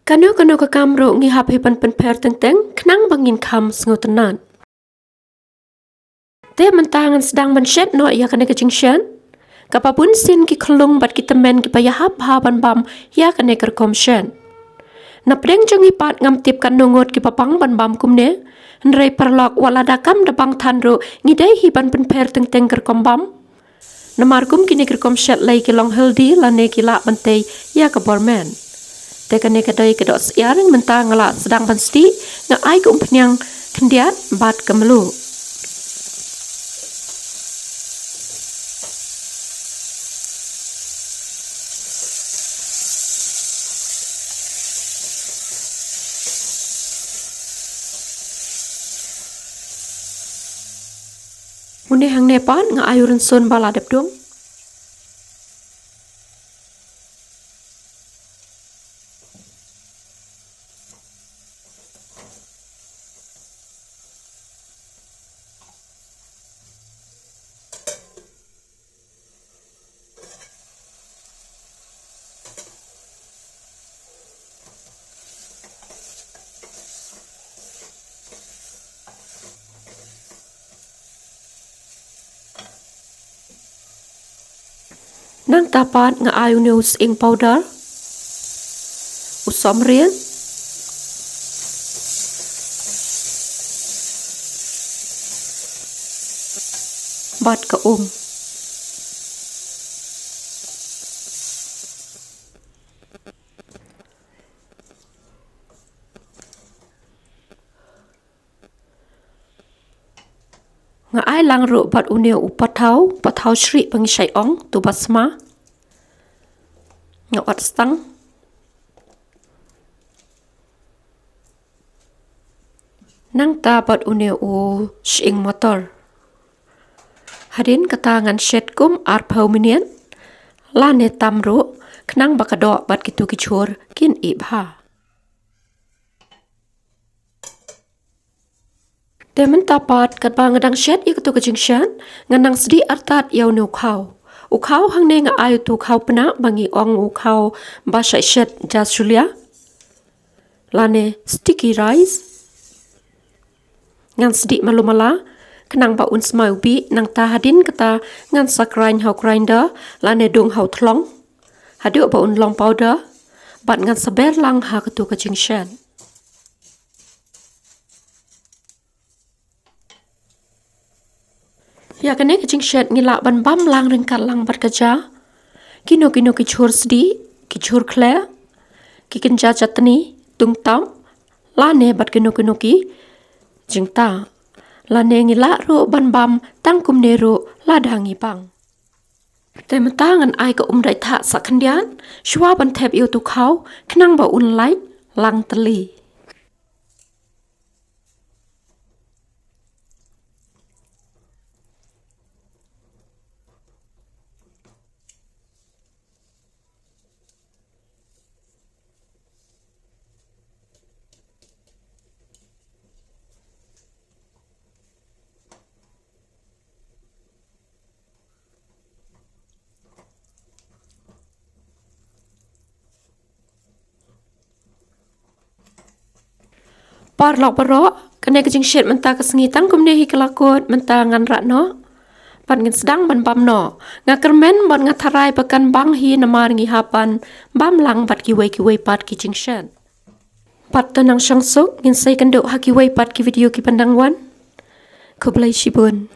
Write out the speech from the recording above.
Kanu ka kamro ngi hap hipan pher teng knang bangin kham sngotenan. Te mentangan sedang menshet no ia kene kecing shen. Kapapun sin ki kelung bat kita men ki payahap haban bam ia kene kerkom shen. Napdeng jeng ipat ngam tip kan nungut ki papang ban bam kumne. Nrei perlok wala dakam da bang thanro ngidai hiban pher teng kerkom bam. Namarkum kini kerkom shet lay ki long heldi lane ki lak bantei ia ke bormen. Tekane kadai ke Doh Syiar mentang ngelak sedang pensti nga ai ke Umphniang kendiat bat ke Mluh. Mune hang nepat nga ai Rynsun bala depdung. Nang tapat nga ayu ne Sying powder, Sohrmit, bat ke nga ai lang ro bat uneu Pathaw shrieh bang Sying tu basma nga wat stang nang ta bat uneu Sying motor hadin katangan shet kum arpau minian lane tamro knang bakado bat kitu kichur kin ibha. Temen tapat kat bang ngadang shet i ketu kecing shan nganang sedi artat yau nu Khaw. Khaw hang ne nga ayu tu Khaw pnah bangi ong Khaw ba shet jasulia. Lane sticky rice. Ngan sedi malumala kenang ba uns mau bi nang ta hadin kata ngan sakrain hau grinder lane dung hau thlong. Hadu ba un long powder bat ngan saber lang ha ketu kecing shan. Ya kene kecing shet ngilak ban bam lang ringkat lang berkerja. Kino kichur sedi, kichur kle, kikenja chutney, tung tam, lane bat kino ki jingta. Lane ngilak ro ban bam tangkum nero ladangi bang. Temetangan ai ke umdai thak sakendian, shwa ban tep iu tu Khaw, kenang ba un light lang teli. Par lok barok, kene kecing shet menta kesengi tangkum ne hi kelakut menta ngan rak no. Pat ngin sedang ban bam no. Nga kermen ban nga tharai pekan bang hi namar ngi hapan bam lang bat kiwai pat kicing shet. Pat tenang syangsuk ngin say kenduk ha kiwai pat ki video ki pandangwan. Khublei Shibun.